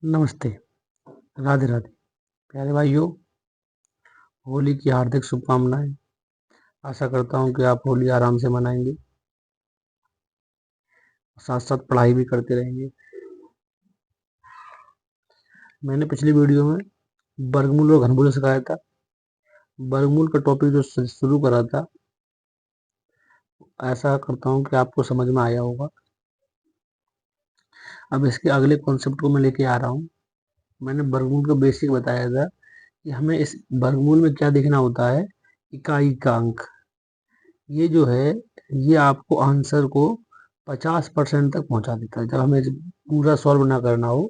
नमस्ते, राधे राधे। प्यारे भाइयों, होली की हार्दिक शुभकामनाएं। आशा करता हूं कि आप होली आराम से मनाएंगे, साथ साथ पढ़ाई भी करते रहेंगे। मैंने पिछली वीडियो में वर्गमूल और घनमूल सिखाया था। वर्गमूल का टॉपिक जो शुरू करा था, ऐसा करता हूं कि आपको समझ में आया होगा। अब इसके अगले कॉन्सेप्ट को मैं लेके आ रहा हूं। मैंने वर्गमूल का बेसिक बताया था कि हमें इस वर्गमूल में क्या देखना होता है, इकाई का अंक। ये जो है, ये आपको आंसर को 50% तक पहुंचा देता है। जब हमें पूरा सॉल्व ना करना हो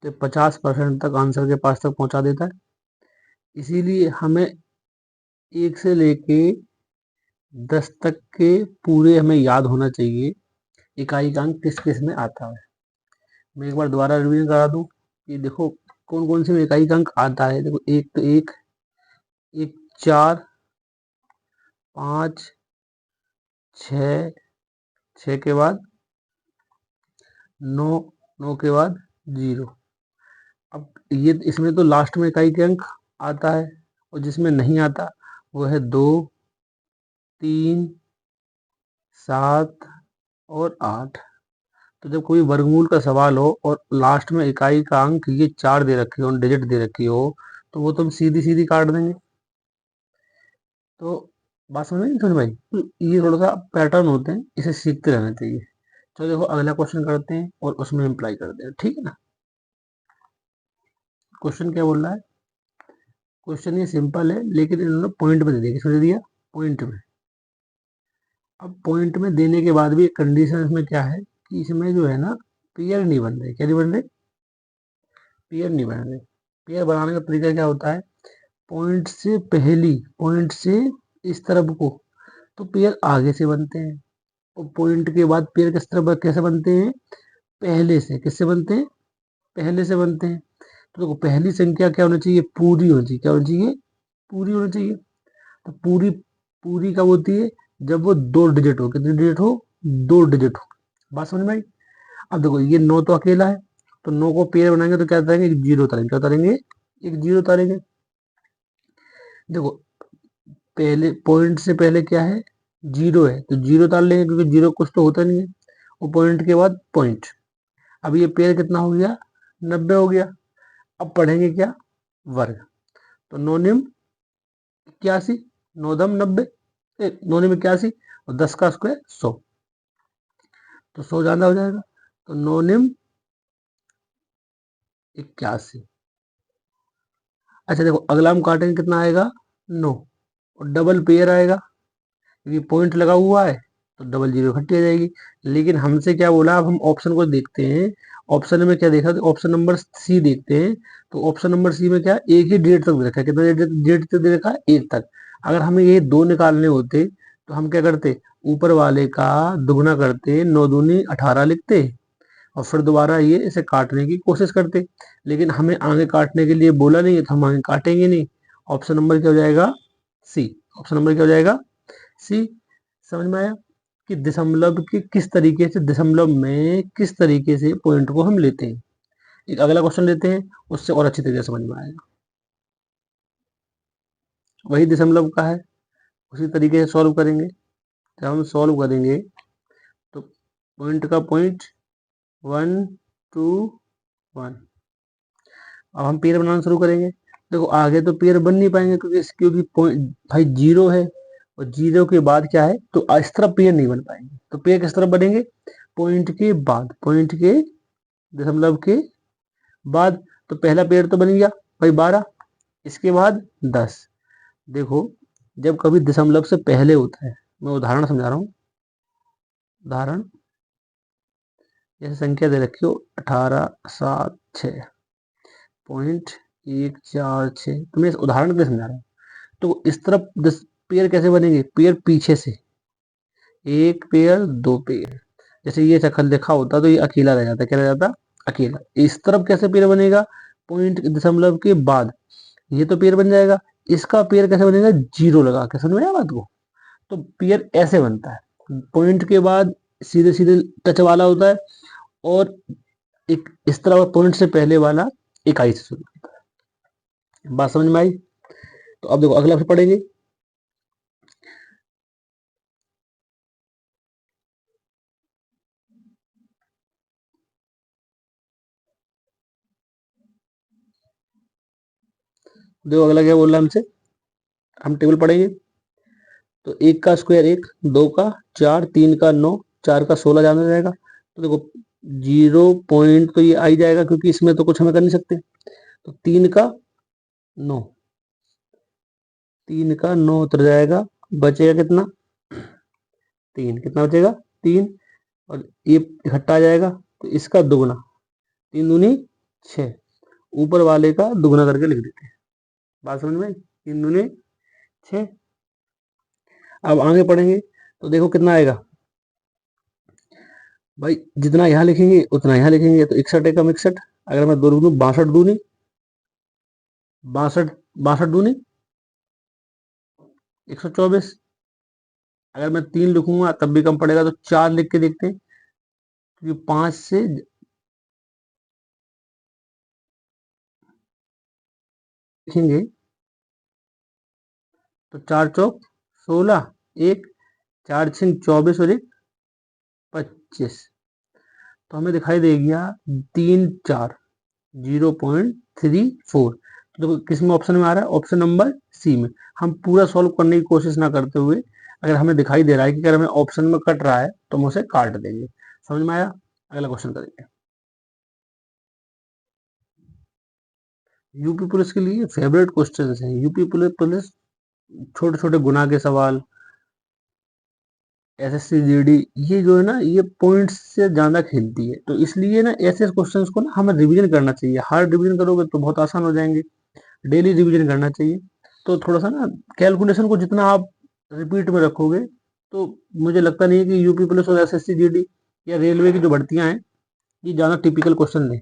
तो 50% तक आंसर के पास तक पहुंचा देता है। इसीलिए हमें 1 से लेके 10 तक के पूरे हमें याद होना चाहिए इकाई का अंक किस किस में आता है। मैं एक बार दोबारा रिवीजन करा दूं कि देखो कौन कौन से में इकाई का अंक आता है। देखो, एक तो एक 4, 5, 6, 6 के बाद 9, 9 के बाद 0। अब ये इसमें तो लास्ट में इकाई के अंक आता है, और जिसमें नहीं आता वो है 2, 3, 7 और 8। तो जब कोई वर्गमूल का सवाल हो और लास्ट में इकाई का अंक ये 4 दे रखी हो, डिजिट दे रखी हो, तो वो तो हम सीधी सीधी काट देंगे। तो बात समझ में नहीं समझ भाई? तो ये थोड़ा सा पैटर्न होते हैं, इसे सीखते रहना चाहिए। चलो देखो, अगला क्वेश्चन करते हैं और उसमें अप्लाई करते हैं, ठीक है ना। क्वेश्चन क्या बोल रहा है? क्वेश्चन ये सिंपल है, लेकिन इन्होंने पॉइंट में दे दिया। किसमें दे दिया? पॉइंट में। अब पॉइंट में देने के बाद भी एक कंडीशन इसमें क्या है कि इसमें जो है ना, पेयर नहीं बन रहे। क्या नहीं बन रहे? पेयर नहीं बन रहे। पेयर बनाने का तरीका क्या होता है? पॉइंट से इस तरफ को तो पेयर आगे से बनते हैं, और पॉइंट के बाद पेयर किस तरफ कैसे बनते हैं? पहले से। किससे बनते हैं? पहले से बनते हैं। तो देखो, पहली संख्या क्या होनी चाहिए? पूरी होनी चाहिए। क्या होनी चाहिए? पूरी होनी चाहिए। तो पूरी पूरी कब होती है? जब वो 2 डिजिट हो। कितने डिजिट हो? 2 डिजिट हो। बात समझ में आई? अब देखो, ये 9 तो अकेला है, तो 9 को पेयर बनाएंगे तो क्या उतारेंगे? एक जीरो उतारेंगे। क्या उतारेंगे? एक जीरो उतारेंगे। देखो, पहले पॉइंट से पहले क्या है? जीरो है, तो जीरो उतार लेंगे, क्योंकि जीरो कुछ तो होता नहीं है। वो पॉइंट के बाद पॉइंट। अब ये पेयर कितना हो गया? 90 हो गया। अब पढ़ेंगे क्या? वर्ग। तो 9 निम 81, 9 दम 90, 9 निम 81, और 10 का स्क्वायर 100, तो 100 ज्यादा हो जाएगा। तो 9 निम 81। अच्छा देखो, अगला हम काटेंगे, कितना आएगा? 9, और डबल पेयर आएगा, क्योंकि पॉइंट लगा हुआ है, तो डबल जीरो इकट्ठी आ जाएगी। लेकिन हमसे क्या बोला? अब हम ऑप्शन को देखते हैं। ऑप्शन में क्या देखा? तो ऑप्शन नंबर सी देखते हैं। तो ऑप्शन नंबर सी में क्या? एक ही डेट तक दे रखा है। कितना डेट तक दे रखा है? 1 तक। अगर हमें ये 2 निकालने होते तो हम क्या करते? ऊपर वाले का दुगना करते, 9 दूनी 18 लिखते, और फिर दोबारा ये इसे काटने की कोशिश करते। लेकिन हमें आगे काटने के लिए बोला नहीं है, तो हम आगे काटेंगे नहीं। ऑप्शन नंबर क्या हो जाएगा? सी। ऑप्शन नंबर क्या हो जाएगा? सी। समझ में आया कि दशमलव के किस तरीके से, दशमलव में किस तरीके से पॉइंट को हम लेते हैं। एक अगला क्वेश्चन लेते हैं, उससे और अच्छी तरीके से समझ में आएगा। वही दशमलव का है, उसी तरीके से सॉल्व करेंगे। जब हम सॉल्व करेंगे तो पॉइंट का पॉइंट 1, 2, 1। अब हम पेयर बनाना शुरू करेंगे। देखो, आगे तो पेयर बन नहीं पाएंगे, क्योंकि पॉइंट भाई जीरो है, और जीरो के बाद क्या है? तो इस तरफ पेयर नहीं बन पाएंगे। तो पेयर किस तरफ बनेंगे? पॉइंट के बाद, पॉइंट के दशमलव के बाद। तो पहला पेयर तो बन गया भाई 12, इसके बाद 10। देखो, जब कभी दशमलव से पहले होता है, मैं उदाहरण समझा रहा हूँ। उदाहरण, जैसे संख्या दे रखी हो 18, 7, 6, पॉइंट 1, 4, 6। तो मैं इस उदाहरण के लिए समझा रहा हूँ। तो इस तरफ 10 पेयर कैसे बनेंगे? पेयर पीछे से, एक पेयर, दो पेयर। जैसे ये शक्ल देखा होता तो ये अकेला रह जाता। क्या रह जाता? अकेला। इस तरफ कैसे पेयर बनेगा? पॉइंट दशमलव के बाद ये तो पेयर बन जाएगा। इसका पेयर कैसे बनेगा? जीरो लगा के। समझ में आया बात को? तो पेयर ऐसे बनता है, पॉइंट के बाद सीधे सीधे टच वाला होता है, और एक इस तरह पॉइंट से पहले वाला इकाई से शुरू होता है। बात समझ में आई? तो अब देखो अगला फिर पढ़ेंगे। देखो अगला क्या बोल रहा है हमसे, हम टेबल पढ़ेंगे। तो 1 का स्क्वायर 1, 2 का 4, 3 का 9, 4 का 16 जाना जाएगा। तो देखो 0 तो ये आ ही जाएगा क्योंकि इसमें तो कुछ हमें कर नहीं सकते। तो 3 का 9, 3 का 9 उतर जाएगा, बचेगा कितना? 3। कितना बचेगा? 3। और ये इकट्ठा आ जाएगा तो इसका दुगना, 3 दूनी 6, ऊपर वाले का दुगना करके लिख देते हैं। बात समझ में आई? 3 दूनी 6। अब आगे पढ़ेंगे तो देखो कितना आएगा भाई, जितना यहाँ लिखेंगे उतना यहाँ लिखेंगे। तो 61 एकम 61, अगर मैं 2 लिख दूं 62 दूनी 62, 62 दूनी 124। अगर मैं 3 लिखूंगा तब भी कम पड़ेगा, तो 4 लिख के देखते हैं, क्योंकि 5 से लिखेंगे तो 4 चौक 16, 1 4 छिंग 24 और 1 25। तो हमें दिखाई देगा 3 4 0.34। तो देखो किस में ऑप्शन में आ रहा है? ऑप्शन नंबर सी में। हम पूरा सॉल्व करने की कोशिश ना करते हुए, अगर हमें दिखाई दे रहा है कि अगर हमें ऑप्शन में कट रहा है तो हम उसे काट देंगे। समझ में आया? अगला क्वेश्चन करेंगे। यूपी पुलिस के लिए फेवरेट क्वेश्चन है। यूपी पुलिस छोटे छोटे गुना के सवाल, एसएससी जीडी, ये जो है ना ये पॉइंट्स से ज्यादा खेलती है। तो इसलिए ना ऐसे क्वेश्चंस को ना हमें रिवीजन करना चाहिए। हार्ड रिवीजन करोगे तो बहुत आसान हो जाएंगे, डेली रिवीजन करना चाहिए। तो थोड़ा सा ना कैलकुलेशन को जितना आप रिपीट में रखोगे, तो मुझे लगता नहीं है कि यूपी पुलिस और एसएससी जीडी या रेलवे की जो भर्तियां हैं ये ज़्यादा टिपिकल क्वेश्चन नहीं,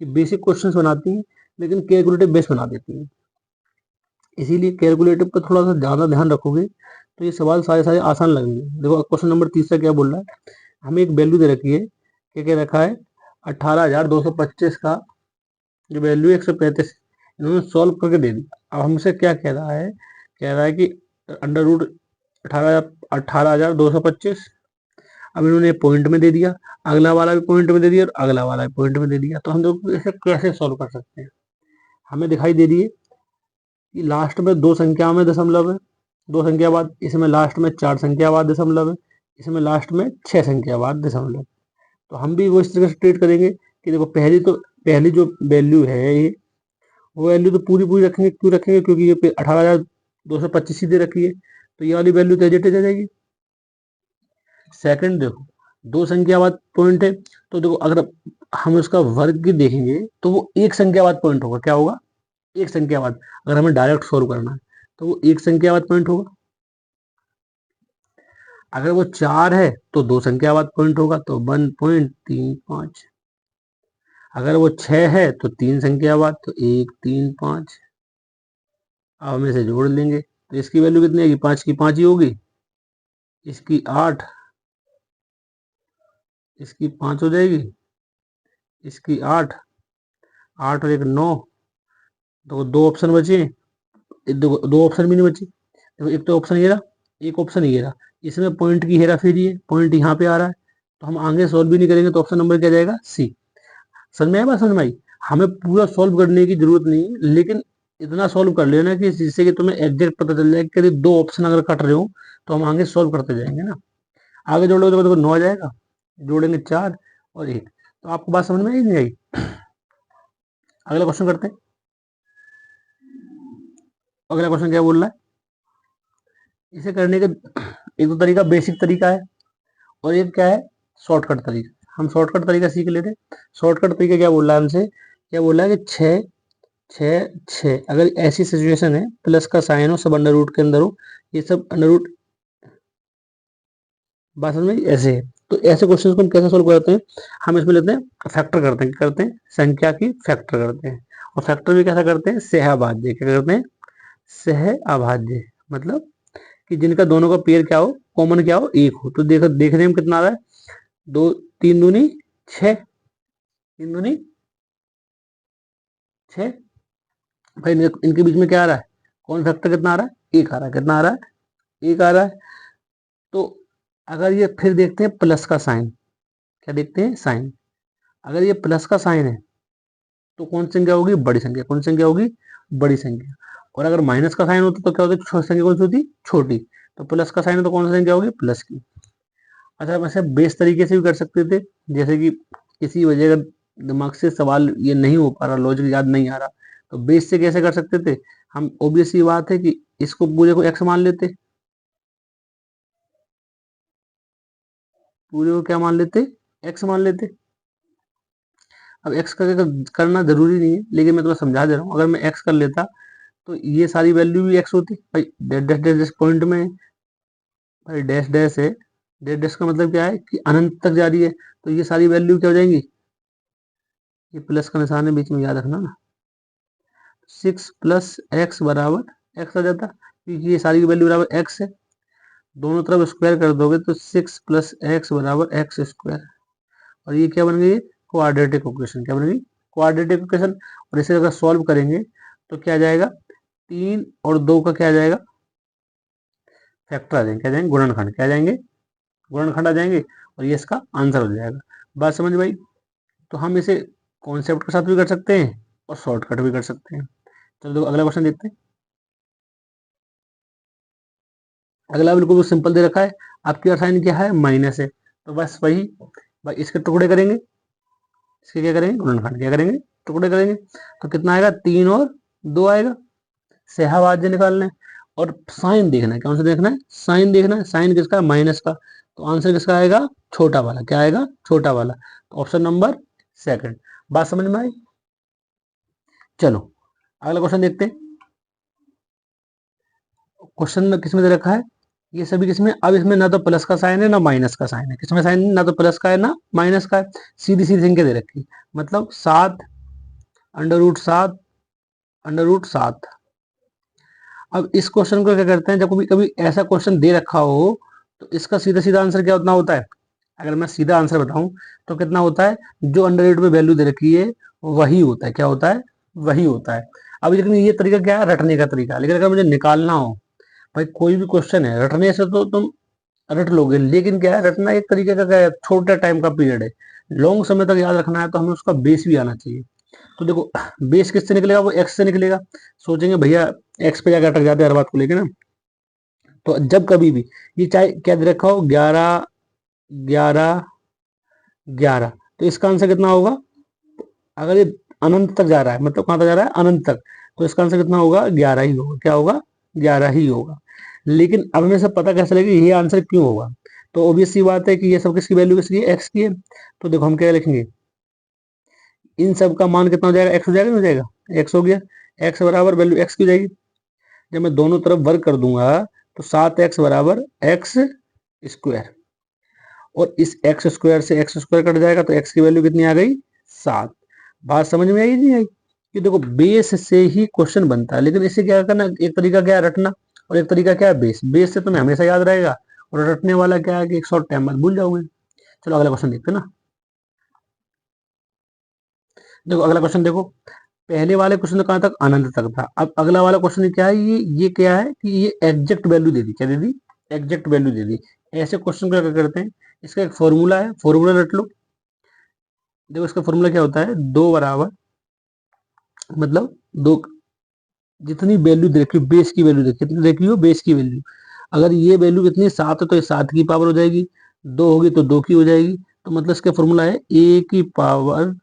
ये बेसिक क्वेश्चन बनाती हैं लेकिन कैलकुलेटिव बेस बना देती हैं। इसीलिए कैलकुलेटिव पर थोड़ा सा ज़्यादा ध्यान रखोगे तो ये सवाल सारे सारे आसान लगेंगे। देखो क्वेश्चन नंबर 30 क्या बोल रहा है, हमें एक वैल्यू दे रखी है, क्या क्या रखा है? 18,225 का जो वैल्यू है 135, इन्होंने सॉल्व करके दे दी। अब हमसे क्या कह रहा है? कह रहा है कि अंडर रूट 18,225। अब इन्होंने पॉइंट में दे दिया, अगला वाला भी पॉइंट में दे दिया और अगला वाला भी पॉइंट में दे दिया। तो हम लोग इसे कैसे सॉल्व कर सकते हैं? हमें दिखाई दे रही है कि लास्ट में 2 संख्या में दशमलव है, 2 संख्या बाद, इसमें लास्ट में 4 संख्या बाद दशमलव है, इसमें लास्ट में 6 संख्या बाद दशमलव। तो हम भी वो इस तरह से ट्रीट करेंगे कि देखो पहली जो वैल्यू है ये, वो वैल्यू तो पूरी पूरी रखेंगे। क्यों रखेंगे? क्योंकि ये 18,225 ही दे रखी है, तो ये वाली वैल्यू तो एज इट इज आ जाएगी। सेकंड देखो, 2 संख्या बाद पॉइंट है, तो देखो अगर हम उसका वर्ग देखेंगे तो वो 1 संख्या बाद पॉइंट होगा। क्या होगा? 1 संख्या बाद। अगर हमें डायरेक्ट सॉल्व करना है तो वो 1 संख्या बाद पॉइंट होगा। अगर वो 4 है तो 2 संख्या बाद पॉइंट होगा, तो 1.35। अगर वो 6 है तो 3 संख्या बाद, तो 1 3 5। अब हम इसे जोड़ लेंगे तो इसकी वैल्यू कितनी आएगी? 5 की 5 ही होगी, इसकी 8, इसकी 5 हो जाएगी, इसकी 8, 8 और 1 9। तो 2 ऑप्शन बचे, दो ऑप्शन भी नहीं बचे। देखो एक तो ऑप्शन ये रहा, एक ऑप्शन ये रहा। इसमें पॉइंट की हेरा फेरी है, पॉइंट यहाँ पे आ रहा है, तो हम आगे सॉल्व भी नहीं करेंगे। तो ऑप्शन नंबर क्या जाएगा? सी। समझ में आया बात? समझ में आई? हमें पूरा सॉल्व करने की जरूरत नहीं है, लेकिन इतना सॉल्व कर लेना कि जिससे कि तुम्हें एग्जैक्ट पता चल जाए कि यदि 2 ऑप्शन अगर कट रहे हो तो हम आगे सॉल्व करते जाएंगे ना। आगे जोड़ोगे तो देखो 9 आ जाएगा, जोड़ेंगे 4 और 1। तो आपको बात समझ में आई नहीं आई? अगला क्वेश्चन करते हैं। अगला क्वेश्चन क्या बोल रहा है? इसे करने का एक तो तरीका बेसिक तरीका है और एक क्या है? शॉर्टकट तरीका। हम शॉर्टकट तरीका सीख लेते हैं। शॉर्टकट तरीका क्या बोल रहा है हमसे? क्या बोल रहा है कि 6 6 6 अगर ऐसी सिचुएशन है, प्लस का साइन हो, सब अंडर रूट के अंदर हो, ये सब अंडर रूट, बात समझ में? ऐसे है। तो ऐसे क्वेश्चन को हम कैसे सोल्व करते हैं? हम इसमें लेते हैं फैक्टर करते हैं। क्या करते हैं? संख्या की फैक्टर करते हैं। और फैक्टर भी कैसा करते हैं? सहअभाज्य। क्या करते हैं? सहअभाज्य। मतलब कि जिनका दोनों का पेयर क्या हो, कॉमन क्या हो, 1 हो। तो देखने में कितना आ रहा है? 2 3 दूनी 6, 3 दूनी 6। भाई इनके बीच में क्या आ रहा है, कौन फैक्टर कितना आ रहा है, 1 आ रहा है। कितना आ रहा है, 1 आ रहा है। तो अगर ये फिर देखते हैं प्लस का साइन, क्या देखते हैं, साइन। अगर ये प्लस का साइन है तो कौन सी संख्या होगी, बड़ी संख्या। कौन सी संख्या होगी, बड़ी संख्या। और अगर माइनस का साइन होता तो क्या होती, छोटी संख्या कौन सी होती, छोटी। तो प्लस का साइन है तो कौन सी संख्या होगी, प्लस की। अच्छा, वैसे बेस तरीके से भी कर सकते थे, जैसे कि किसी वजह का दिमाग से सवाल ये नहीं हो पा रहा, लॉजिक याद नहीं आ रहा, तो बेस से कैसे कर सकते थे हम। ऑब्वियस सी बात है कि इसको पूरे को एक्स मान लेते, पूरे को क्या मान लेते, एक्स मान लेते। अब एक्स करना जरूरी नहीं है, लेकिन मैं तुम्हें समझा दे रहा हूँ। अगर मैं एक्स कर लेता तो ये सारी वैल्यू भी एक्स होती। भाई dash dash dash dash point में, भाई डैश डैश है, डैश डैश का मतलब क्या है कि अनंत तक जा रही है, तो ये सारी वैल्यू क्या हो जाएंगी, ये प्लस का निशान है बीच में, याद रखना ना। 6 प्लस एक्स बराबर एक्स आ जाता, क्योंकि ये सारी वैल्यू बराबर एक्स है। दोनों तरफ स्क्वायर कर दोगे तो 6 प्लस एक्स बराबर एक्स स्क्वायर। और ये क्या बन गई, क्वाड्रेटिक इक्वेशन। क्या बन गई, क्वाड्रेटिक इक्वेशन। और इसे अगर सॉल्व करेंगे तो क्या आ जाएगा, 3 और 2 का क्या आ जाएगा, फैक्टर आ जाएंगे। क्या जाएंगे, गुणनखंड। क्या जाएंगे, गुणनखंड आ जाएंगे। और ये इसका आंसर हो जाएगा। बात समझ में आई। तो हम इसे कॉन्सेप्ट के साथ भी कर सकते हैं और शॉर्टकट भी कर सकते हैं। चलो देखो अगला क्वेश्चन देखते हैं। अगला बिल्कुल सिंपल दे रखा है, आपकी साइन क्या है, माइनस है। तो बस वही, भाई इसके टुकड़े करेंगे, इसके क्या करेंगे, गुणनखंड। क्या करेंगे, टुकड़े करेंगे। तो कितना आएगा, 3 और 2 आएगा। सहभाज्य निकालना है और साइन देखना है। कौन सा देखना है, साइन देखना है। साइन किसका है, माइनस का। तो आंसर किसका आएगा, छोटा वाला। क्या आएगा, छोटा वाला। तो ऑप्शन नंबर सेकंड। बात समझ में आई। चलो अगला क्वेश्चन देखते हैं। क्वेश्चन में किसमें दे रखा है, ये सभी किसमें। अब इसमें ना तो प्लस का साइन है ना माइनस का साइन है। किसमें साइन ना तो प्लस का है ना माइनस का है, सीधी सीधी संख्या दे रखी है। मतलब 7 √7 √7। अब इस क्वेश्चन को क्या करते हैं, जब कभी कभी ऐसा क्वेश्चन दे रखा हो तो इसका सीधा सीधा आंसर क्या उतना होता है। अगर मैं सीधा आंसर बताऊं तो कितना होता है, जो अंडर रूट में वैल्यू दे रखी है वही होता है। क्या होता है, वही होता है। अब लेकिन ये तरीका क्या है, रटने का तरीका। लेकिन अगर मुझे निकालना हो, भाई कोई भी क्वेश्चन है, रटने से तो तुम रट लोगे, लेकिन क्या है, रटना एक तरीके का क्या है, छोटा टाइम का पीरियड है। लॉन्ग समय तक याद रखना है तो हमें उसका बेस भी आना चाहिए। तो देखो बेस किससे निकलेगा, वो एक्स से निकलेगा। सोचेंगे भैया एक्स पे जाकर अटक जाते हैं हर बात को लेके ना। तो जब कभी भी ये चाहे क्या दे रखा हो, 11 11 11, तो इसका आंसर कितना होगा। अगर ये अनंत तक जा रहा है, मतलब कहां तक जा रहा है, अनंत तक, तो इसका आंसर कितना होगा, 11 ही होगा। क्या होगा, 11 ही होगा। लेकिन अब हमें सब पता कैसे लगेगा ये आंसर क्यों होगा। तो ऑब्वियस सी बात है कि ये सब किसकी वैल्यू किसकी है, एक्स की है। तो देखो हम क्या लिखेंगे, इन सब का मान कितना हो जाएगा, एक्स हो जाएगा, हो जाएगा, एक्स हो गया। एक्स बराबर वैल्यू एक्स की जाएगी। जब मैं दोनों तरफ वर्ग कर दूंगा तो 7x बराबर एक्स स्क्वायर। और इस एक्स स्क्वायर से एक्स स्क्वायर कट जाएगा तो एक्स की वैल्यू कितनी आ गई, 7। बात समझ में आई नहीं आई, कि देखो बेस से ही क्वेश्चन बनता है। लेकिन इसे क्या करना, एक तरीका क्या है रटना, और एक तरीका क्या है बेस। बेस से तुम्हें हमेशा याद रहेगा, और रटने वाला क्या है कि एक शॉर्ट टाइम बाद भूल जाओगे। चलो अगला क्वेश्चन देखते हैं ना। देखो अगला क्वेश्चन देखो, पहले वाले क्वेश्चन तो कहां तक, अनंत तक था। अब अगला वाला क्वेश्चन क्या है, ये क्या है कि ये एग्जैक्ट वैल्यू दे दी। क्या दे दी, एग्जैक्ट वैल्यू दे दी। ऐसे क्वेश्चन को क्या करते हैं, इसका एक फॉर्मूला है, फॉर्मूला रट लो। देखो इसका फॉर्मूला क्या होता है, 2 बराबर, मतलब 2, जितनी वैल्यू दे रखी हो, बेस की वैल्यू देखी, कितनी देखी हो, बेस की वैल्यू। अगर ये वैल्यू कितनी 7 है तो ये 7 की पावर हो जाएगी, 2 होगी तो 2 की हो जाएगी। तो मतलब इसका फॉर्मूला है a की पावर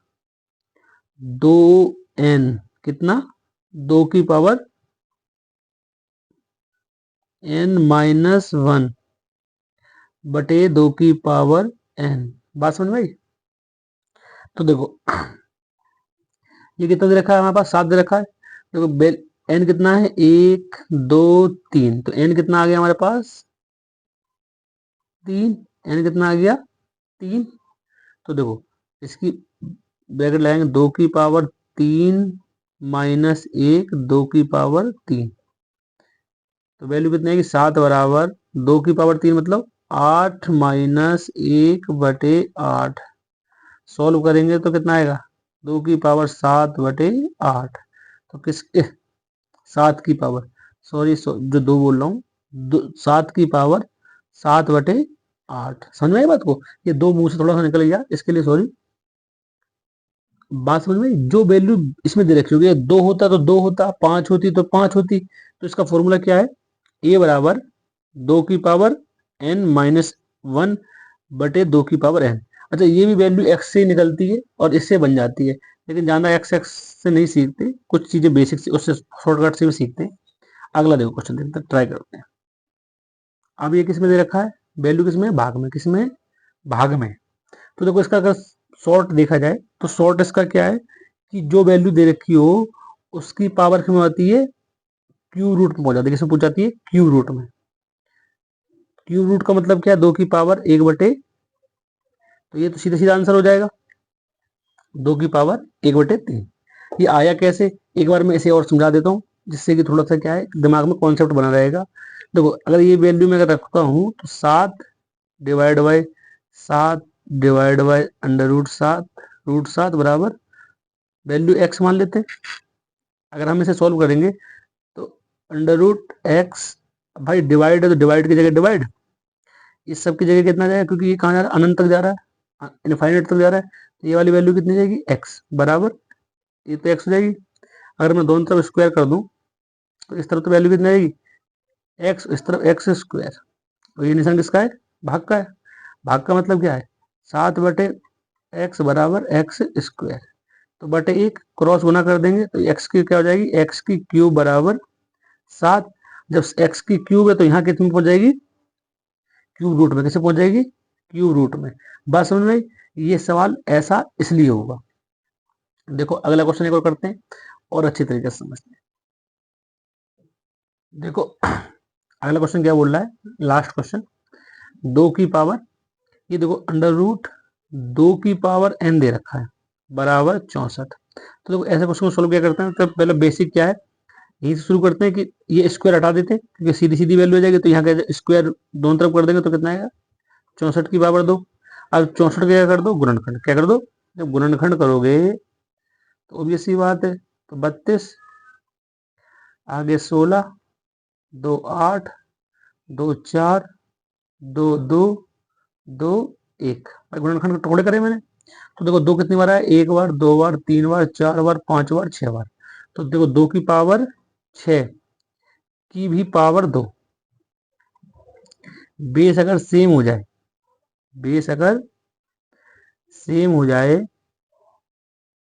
2n, कितना, 2 की पावर n-1 बटे 2 की पावर n। बात समझ में आई। तो देखो ये कितना दे रखा है हमारे पास, 7 दे रखा है। देखो n कितना है, 1 2 3, तो n कितना आ गया हमारे पास, 3। n कितना आ गया, 3। तो देखो इसकी ब्रैकेट लगाएंगे, 2 की पावर 3 माइनस 1, 2 की पावर 3। तो वैल्यू कितनी आएगी, 7 बराबर 2 की पावर 3, मतलब 8 माइनस 1 बटे 8। सॉल्व करेंगे तो कितना आएगा, 2 की पावर 7/8, तो किस 7 की पावर, सॉरी जो 2 बोल रहा हूँ, 7 की पावर 7/8, समझ में आई बात को? ये 2 मुंह से थोड़ा सा निकल गया, इसके लिए सॉरी। बात समझ में? जो वैल्यू इसमें दे रखी होगी, 2 होता तो 2 होता, 5 होती तो 5 होती, तो इसका फॉर्मूला क्या है? ए बराबर 2 की पावर n-1 बटे 2 की पावर n। अच्छा, ये भी वैल्यू x से ही निकलती है और इससे बन जाती है, लेकिन ज़्यादा x से नहीं सीखते, कुछ चीज़ें बेसिक से उससे शॉर्टकट से भी सीखते हैं। अगला देखो क्वेश्चन, देखते हैं, ट्राई करते हैं। अब ये किस में दे रखा है? वैल्यू किस में? भाग में। किस में? भाग में। तो देखो इसका अगर शॉर्ट देखा जाए तो शॉर्ट इसका क्या है कि जो वैल्यू दे रखी हो उसकी पावर किस में आती है? क्यूब रूट में पहुंच जाती है। किसमें पहुंच जाती है? क्यूब रूट में। क्यूब रूट का मतलब क्या है? 2 की पावर 1/, तो ये तो सीधा सीधा आंसर हो जाएगा, 2 की पावर 1/3। ये आया कैसे? एक बार मैं इसे और समझा देता हूँ, जिससे कि थोड़ा सा क्या है दिमाग में कॉन्सेप्ट बना रहेगा। देखो, अगर ये वैल्यू मैं अगर रखता हूँ तो 7/7/√7 बराबर वैल्यू x मान लेते हैं। अगर हम इसे सॉल्व करेंगे तो √x, भाई डिवाइड है तो डिवाइड की जगह डिवाइड, इस सब की जगह कितना जाएगा, क्योंकि ये कहाँ जा रहा है? अनंत तक जा रहा है, इनफाइनाइट तक जा रहा है, तो ये वाली वैल्यू कितनी जाएगी? x बराबर, ये तो x हो जाएगी। अगर मैं दोनों तरफ स्क्वायर कर दूं तो इस तरफ तो वैल्यू कितनी आएगी? x, इस तरफ x स्क्वायर, और ये निशान किसका है? भाग का है। भाग का मतलब क्या है? 7/x बराबर x स्क्वायर, तो बटे 1 क्रॉस गुना कर देंगे तो x की क्या हो जाएगी? x की क्यूब बराबर 7। जब x की क्यूब है तो यहाँ कितने पहुंच जाएगी? क्यूब रूट में। कैसे पहुंच जाएगी? क्यूब रूट में। बात समझ में? ये सवाल ऐसा इसलिए होगा। देखो अगला क्वेश्चन एक और करते हैं और अच्छी तरीके से समझते हैं। देखो अगला क्वेश्चन क्या बोल रहा है, लास्ट क्वेश्चन, 2 की पावर, ये देखो √2 की पावर n दे रखा है बराबर 64। तो देखो ऐसे क्वेश्चन को सोल्व क्या करते हैं, तो पहले बेसिक क्या है यही से शुरू करते हैं कि ये स्क्वायर हटा देते हैं, क्योंकि सीधी सीधी वैल्यू हो जाएगी, तो यहाँ का स्क्वायर दोनों तरफ कर देंगे तो कितना आएगा? 64 की पावर 2। अब 64 का क्या कर दो? गुणनखंड। क्या कर दो? जब गुणनखंड करोगे तो ऑब्वियस सी बात है, तो 32, आगे 16, 2 8, 2 4, 2 2, 2 1। भाई गुणनखंड टुकड़े करे मैंने, तो देखो 2 कितनी बार आया? 1 बार, 2 बार, 3 बार, 4 बार, 5 बार, 6 बार। तो देखो 2 की पावर 6 की भी पावर 2, बेस अगर सेम हो जाए, बेस अगर सेम हो जाए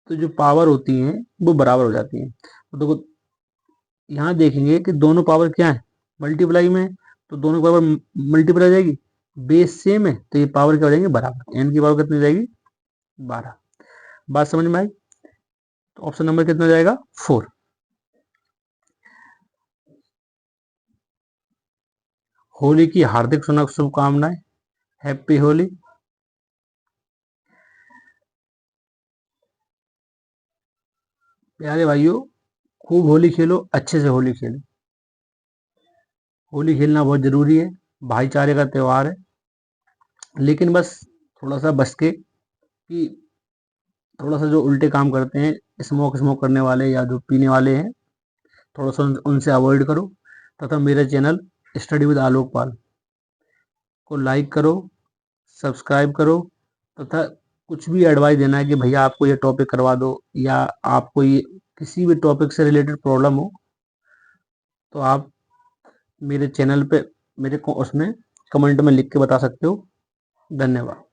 तो जो पावर होती हैं वो बराबर हो जाती हैं। तो देखो यहाँ देखेंगे कि दोनों पावर क्या है? मल्टीप्लाई में है, तो दोनों पावर मल्टीप्लाई हो जाएगी, बेस सेम है तो ये पावर क्या हो जाएंगे? बराबर। n की पावर कितनी जाएगी? 12। बात समझ में आई? तो ऑप्शन नंबर कितना जाएगा? 4। होली की हार्दिक शुभकामनाएं। हैप्पी होली। प्यारे भाइयों, खूब होली खेलो, अच्छे से होली खेलो। होली खेलना बहुत जरूरी है, भाईचारे का त्यौहार है, लेकिन बस थोड़ा सा बच के कि थोड़ा सा जो उल्टे काम करते हैं, स्मोक स्मोक करने वाले या जो पीने वाले हैं, थोड़ा सा उनसे अवॉइड करो। तथा मेरा चैनल स्टडी विद आलोक पाल को लाइक करो, सब्सक्राइब करो, तथा कुछ भी एडवाइस देना है कि भैया आपको ये टॉपिक करवा दो, या आपको ये किसी भी टॉपिक से रिलेटेड प्रॉब्लम हो, तो आप मेरे चैनल पे मेरे को उसमें कमेंट में लिख के बता सकते हो। धन्यवाद।